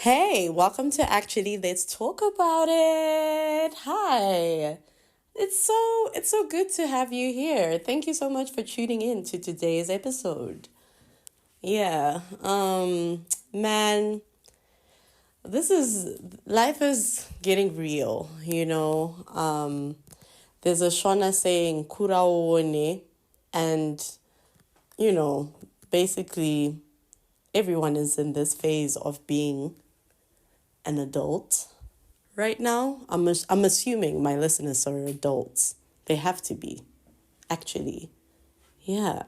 Hey, welcome to Actually Let's Talk About It. Hi. It's so good to have you here. Thank you so much for tuning in to today's episode. Yeah. Man, this is life is getting real. There's a Shona saying kuraone and you know, basically everyone is in this phase of being an adult right now. I'm assuming my listeners are adults. They have to be, actually. Yeah.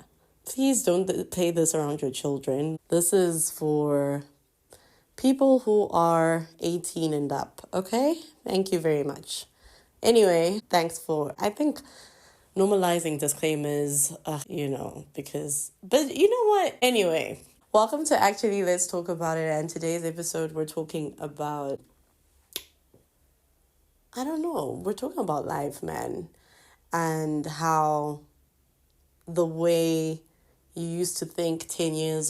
Please don't play this around your children. This is for people who are 18 and up, okay? Thank you very much. Anyway, thanks for, I think, normalizing disclaimers, but you know what? Anyway, welcome to Actually Let's Talk About It. And today's episode, we're talking about I don't know. We're talking about life, man, and how the way you used to think 10 years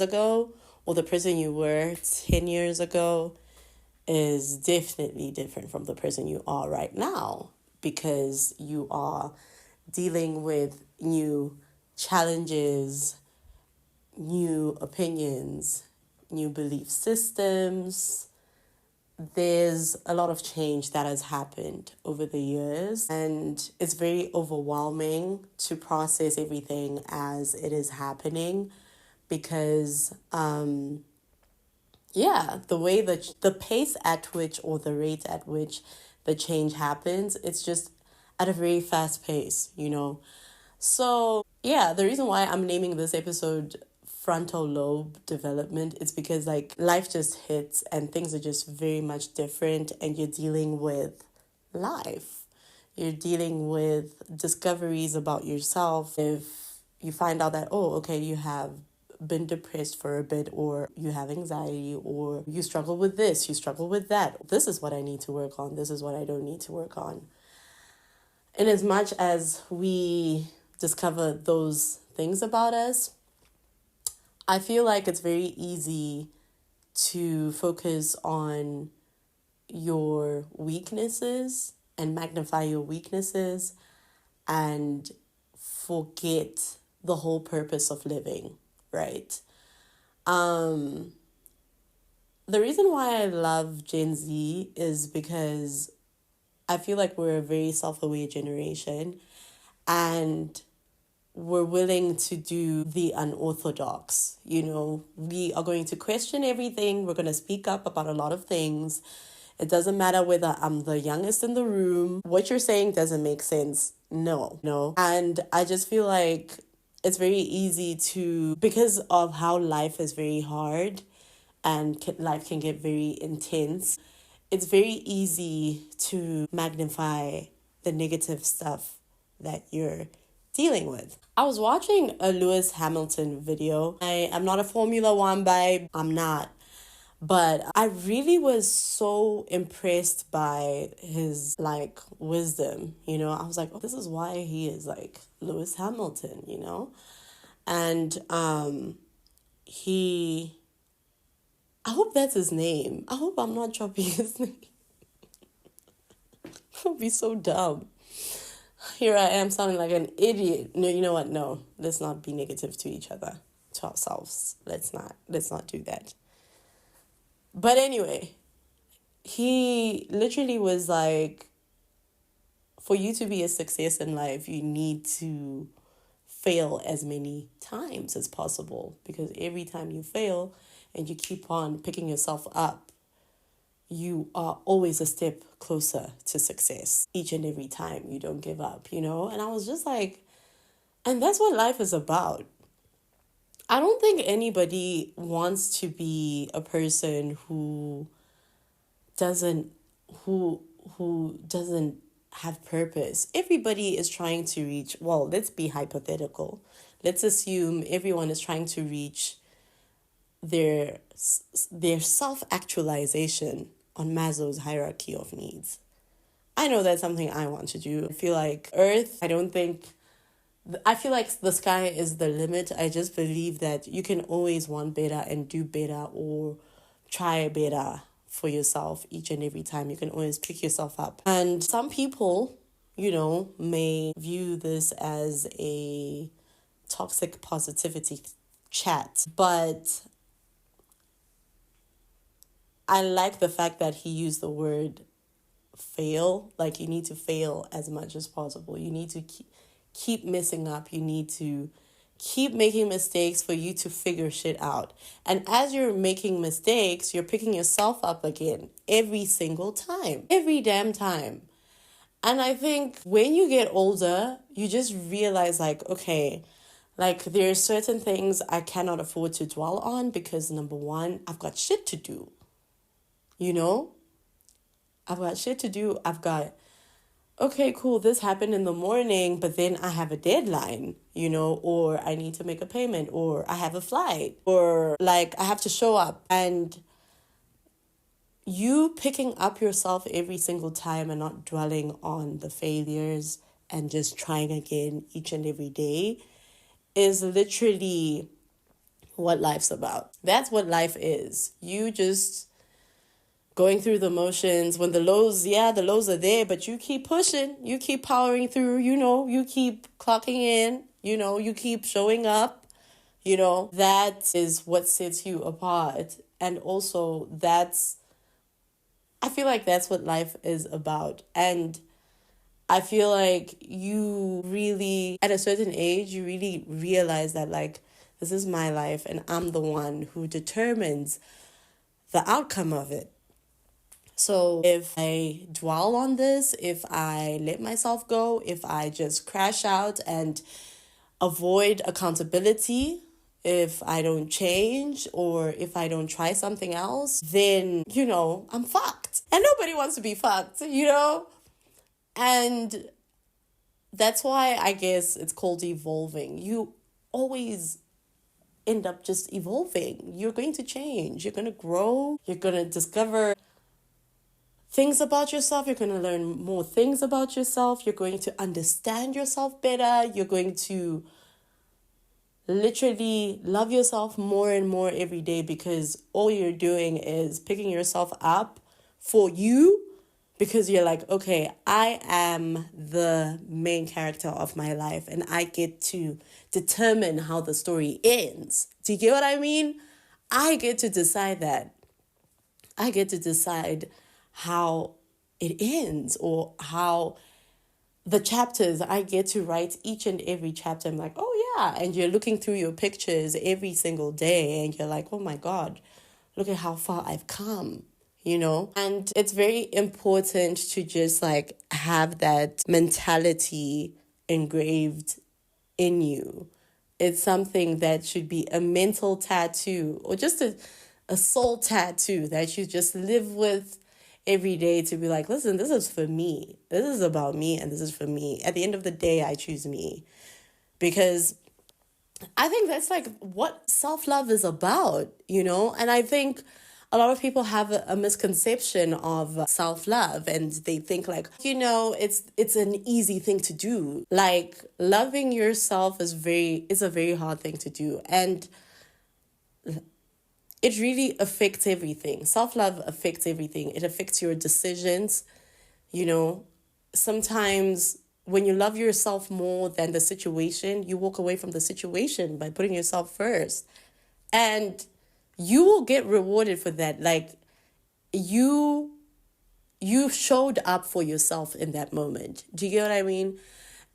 ago, or the person you were 10 years ago, is definitely different from the person you are right now because you are dealing with new challenges, new opinions, new belief systems. There's a lot of change that has happened over the years, and it's very overwhelming to process everything as it is happening because the way that the pace at which, or the rate at which the change happens, it's just at a very fast pace. So yeah, the reason why I'm naming this episode Frontal Lobe Development is because like life just hits and things are just very much different, and you're dealing with life. You're dealing with discoveries about yourself. If you find out that, oh, okay, you have been depressed for a bit, or you have anxiety, or you struggle with this, you struggle with that. This is what I need to work on. This is what I don't need to work on. And as much as we discover those things about us, I feel like it's very easy to focus on your weaknesses and magnify your weaknesses and forget the whole purpose of living, right? The reason why I love Gen Z is because I feel like we're a very self-aware generation, and we're willing to do the unorthodox. We are going to question everything. We're going to speak up about a lot of things. It doesn't matter whether I'm the youngest in the room. What you're saying doesn't make sense. No, no. And I just feel like it's very easy to, because of how life is very hard and life can get very intense, it's very easy to magnify the negative stuff that you're dealing with. I was watching a Lewis Hamilton video. I am not a Formula One babe. I'm not. But I really was so impressed by his like wisdom. I was like, oh, this is why he is like Lewis Hamilton. And he I hope that's his name. I hope I'm not dropping his name. I'll be so dumb. Here I am sounding like an idiot. No, you know what? No, let's not be negative to each other, to ourselves. Let's not do that. But anyway, he literally was like, for you to be a success in life, you need to fail as many times as possible, because every time you fail and you keep on picking yourself up, you are always a step closer to success each and every time you don't give up. And I was just like, and that's what life is about. I don't think anybody wants to be a person doesn't who doesn't have purpose. Everybody is trying to reach, well, let's be hypothetical. Let's assume everyone is trying to reach their self-actualization on Maslow's hierarchy of needs. I know that's something I want to do. I feel like I feel like the sky is the limit. I just believe that you can always want better and do better, or try better for yourself each and every time. You can always pick yourself up. And some people, may view this as a toxic positivity chat, but I like the fact that he used the word fail. Like, you need to fail as much as possible. You need to keep messing up. You need to keep making mistakes for you to figure shit out. And as you're making mistakes, you're picking yourself up again every single time, every damn time. And I think when you get older, you just realize, like, okay, like, there are certain things I cannot afford to dwell on because, number one, I've got shit to do. I've got shit to do. Okay, cool, this happened in the morning, but then I have a deadline, or I need to make a payment, or I have a flight, or like I have to show up. And you picking up yourself every single time and not dwelling on the failures and just trying again each and every day is literally what life's about. That's what life is. You just going through the motions. When the lows are there, but you keep pushing, you keep powering through, you keep clocking in, you keep showing up, that is what sets you apart. And also I feel like that's what life is about. And I feel like you really, at a certain age, you really realize that, like, this is my life and I'm the one who determines the outcome of it. So if I dwell on this, if I let myself go, if I just crash out and avoid accountability, if I don't change or if I don't try something else, then, I'm fucked. And nobody wants to be fucked, And that's why I guess it's called evolving. You always end up just evolving. You're going to change. You're going to grow. You're going to discover things about yourself. You're going to learn more things about yourself. You're going to understand yourself better. You're going to literally love yourself more and more every day because all you're doing is picking yourself up for you because you're like, okay, I am the main character of my life and I get to determine how the story ends. Do you get what I mean? I get to decide that. I get to decide how it ends or how the chapters, I get to write each and every chapter. I'm like, oh yeah. And you're looking through your pictures every single day and you're like, oh my God, look at how far I've come, And it's very important to just like have that mentality engraved in you. It's something that should be a mental tattoo or just a soul tattoo that you just live with every day to be like, listen, this is for me. This is about me and this is for me. At the end of the day, I choose me. Because I think that's like what self-love is about, And I think a lot of people have a misconception of self-love and they think like, it's an easy thing to do. Like loving yourself is a very hard thing to do. And it really affects everything. Self-love affects everything. It affects your decisions. Sometimes when you love yourself more than the situation, you walk away from the situation by putting yourself first. And you will get rewarded for that. Like you showed up for yourself in that moment. Do you get what I mean?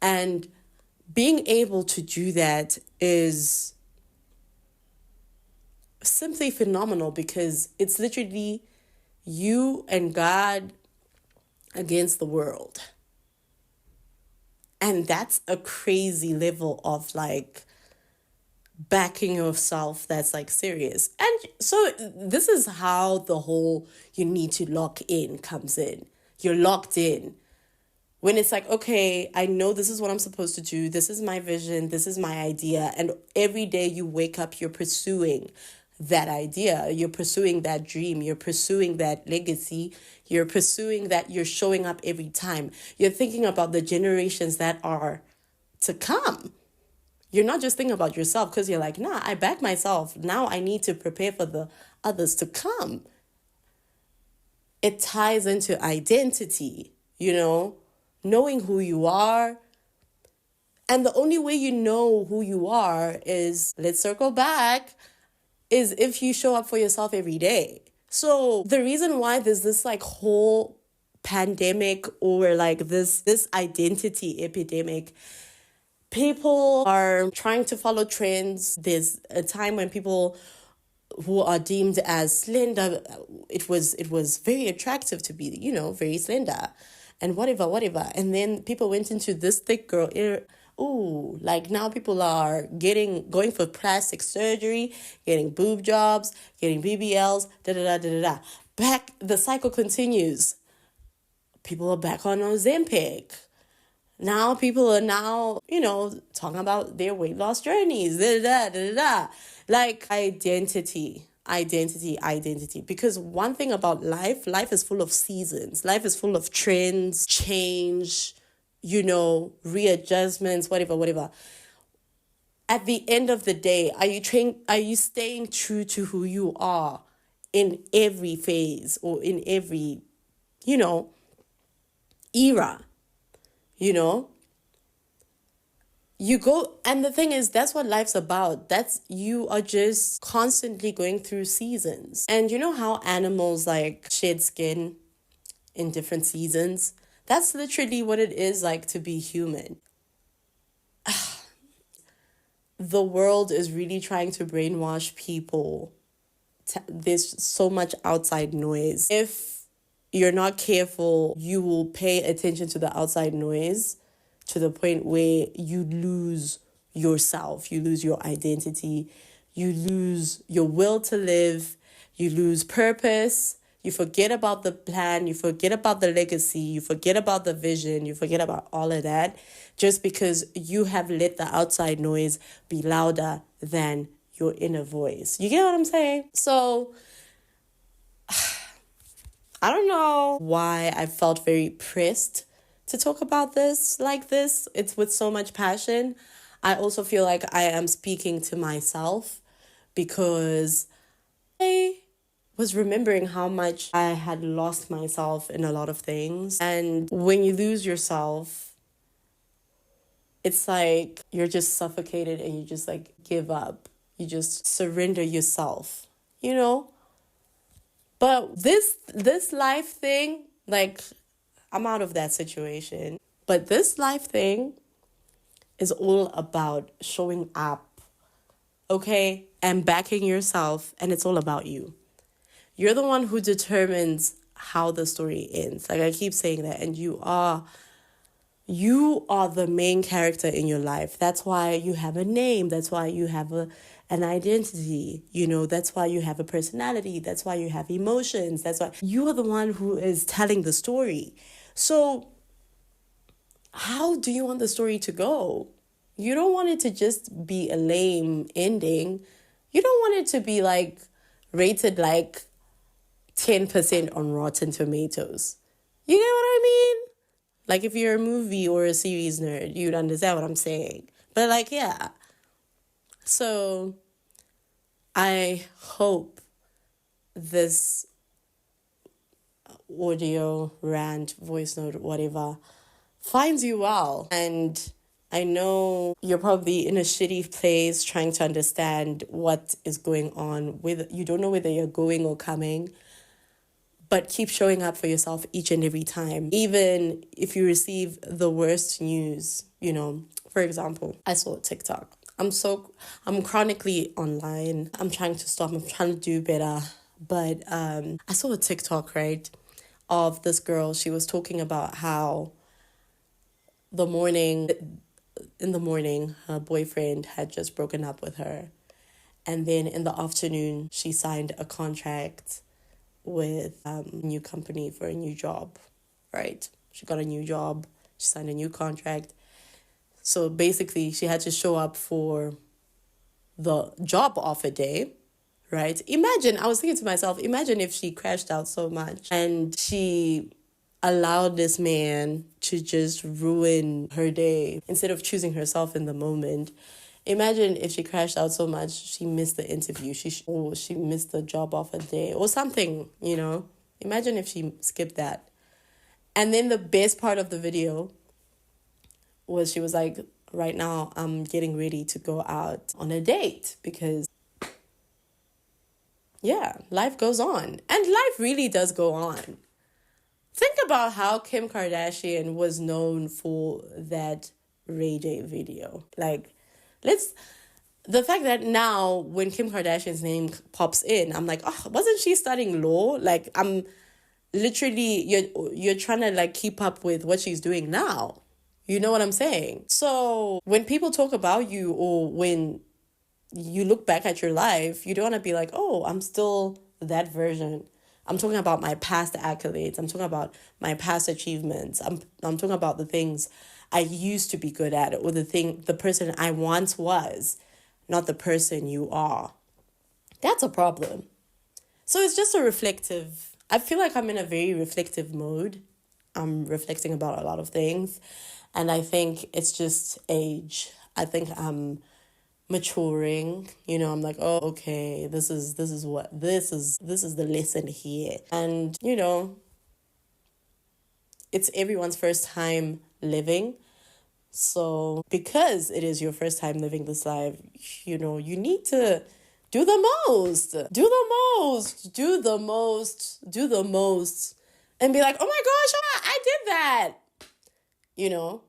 And being able to do that is simply phenomenal because it's literally you and God against the world. And that's a crazy level of like backing yourself that's like serious. And so this is how the whole you need to lock in comes in. You're locked in. When it's like, okay, I know this is what I'm supposed to do. This is my vision. This is my idea. And every day you wake up, you're pursuing that idea. You're pursuing that dream. You're pursuing that legacy. You're pursuing that. You're showing up every time. You're thinking about the generations that are to come. You're not just thinking about yourself because you're like, nah, I back myself. Now I need to prepare for the others to come. It ties into identity, knowing who you are. And the only way you know who you are is, let's circle back, is if you show up for yourself every day. So the reason why there's this like whole pandemic or like this identity epidemic, people are trying to follow trends. There's a time when people who are deemed as slender, it was very attractive to be, very slender and whatever. And then people went into this thick girl era. Ooh, like now people are going for plastic surgery, getting boob jobs, getting BBLs, da da da da da. Back, the cycle continues. People are back on Ozempic. Now people are talking about their weight loss journeys, da da da da da. Like identity. Because one thing about life is full of seasons. Life is full of trends, change, readjustments, whatever. At the end of the day, are you staying true to who you are in every phase or in every, era? You go, and the thing is, that's what life's about. You are just constantly going through seasons. And you know how animals like shed skin in different seasons? That's literally what it is like to be human. The world is really trying to brainwash people. There's so much outside noise. If you're not careful, you will pay attention to the outside noise to the point where you lose yourself, you lose your identity, you lose your will to live, you lose purpose, you forget about the plan, you forget about the legacy, you forget about the vision, you forget about all of that, just because you have let the outside noise be louder than your inner voice. You get what I'm saying? So I don't know why I felt very pressed to talk about this like this. It's with so much passion. I also feel like I am speaking to myself because I was remembering how much I had lost myself in a lot of things. And when you lose yourself, it's like you're just suffocated and you just like give up. You just surrender yourself, But this life thing, like, I'm out of that situation. But this life thing is all about showing up, okay? And backing yourself, and it's all about you. You're the one who determines how the story ends. Like I keep saying that, and you are the main character in your life. That's why you have a name. That's why you have an identity. That's why you have a personality. That's why you have emotions. That's why you are the one who is telling the story. So how do you want the story to go? You don't want it to just be a lame ending. You don't want it to be like rated like 10% on Rotten Tomatoes. You get what I mean? Like if you're a movie or a series nerd, you'd understand what I'm saying. But like, yeah. So I hope this audio, rant, voice note, whatever, finds you well. And I know you're probably in a shitty place trying to understand what is going on. You don't know whether you're going or coming. But keep showing up for yourself each and every time. Even if you receive the worst news, For example, I saw a TikTok. I'm chronically online. I'm trying to stop. I'm trying to do better. But I saw a TikTok, right, of this girl. She was talking about how in the morning, her boyfriend had just broken up with her. And then in the afternoon, she signed a contract with a new company for a new job, right? She got a new job. She signed a new contract. So basically, she had to show up for the job offer day, right? I was thinking to myself, imagine if she crashed out so much and she allowed this man to just ruin her day instead of choosing herself in the moment, Imagine if she crashed out so much, she missed the interview, or she missed the job offer day or something, you know? Imagine if she skipped that. And then the best part of the video was she was like, right now I'm getting ready to go out on a date because, yeah, life goes on. And life really does go on. Think about how Kim Kardashian was known for that Ray J video. Like, the fact that now when Kim Kardashian's name pops in, I'm like, oh, wasn't she studying law? Like, I'm literally, you're trying to like keep up with what she's doing now. You know what I'm saying? So when people talk about you, or when you look back at your life, you don't want to be like, oh, I'm still that version. I'm talking about my past accolades. I'm talking about my past achievements. I'm talking about the things I used to be good at, or the person I once was, not the person you are. That's a problem. So it's just I feel like I'm in a very reflective mode. I'm reflecting about a lot of things. And I think it's just age. I think I'm maturing. You know, I'm like, oh, okay, this is the lesson here. And, you know, it's everyone's first time living. So because it is your first time living this life, you know, you need to do the most. Do the most. Do the most. Do the most. And be like, oh my gosh, I did that. You know,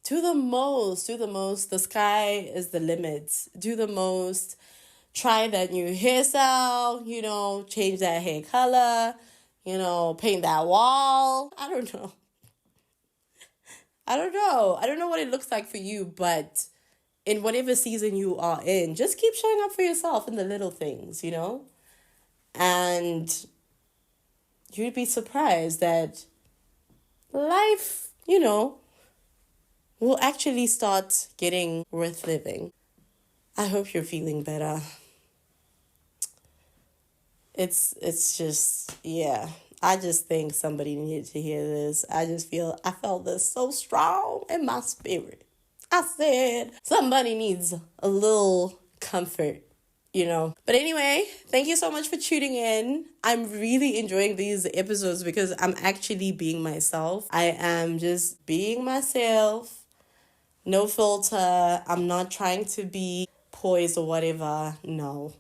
do the most. Do the most. The sky is the limit. Do the most. Try that new hairstyle, you know, change that hair color, you know, paint that wall. I don't know. I don't know what it looks like for you, but in whatever season you are in, just keep showing up for yourself in the little things, you know? And you'd be surprised that life, you know, will actually start getting worth living. I hope you're feeling better. It's just, yeah. I just think somebody needed to hear this. I felt this so strong in my spirit. I said, somebody needs a little comfort, you know. But anyway, thank you so much for tuning in. I'm really enjoying these episodes because I'm actually being myself. I am just being myself. No filter. I'm not trying to be poised or whatever. No,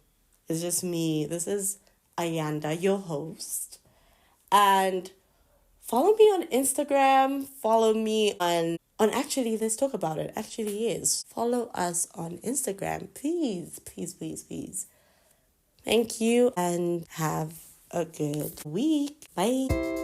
it's just me. This is Ayanda, your host. And follow me on Instagram. Follow me on actually, let's talk about it. Actually, is follow us on Instagram, please, please, please, please. Thank you and have a good week. Bye.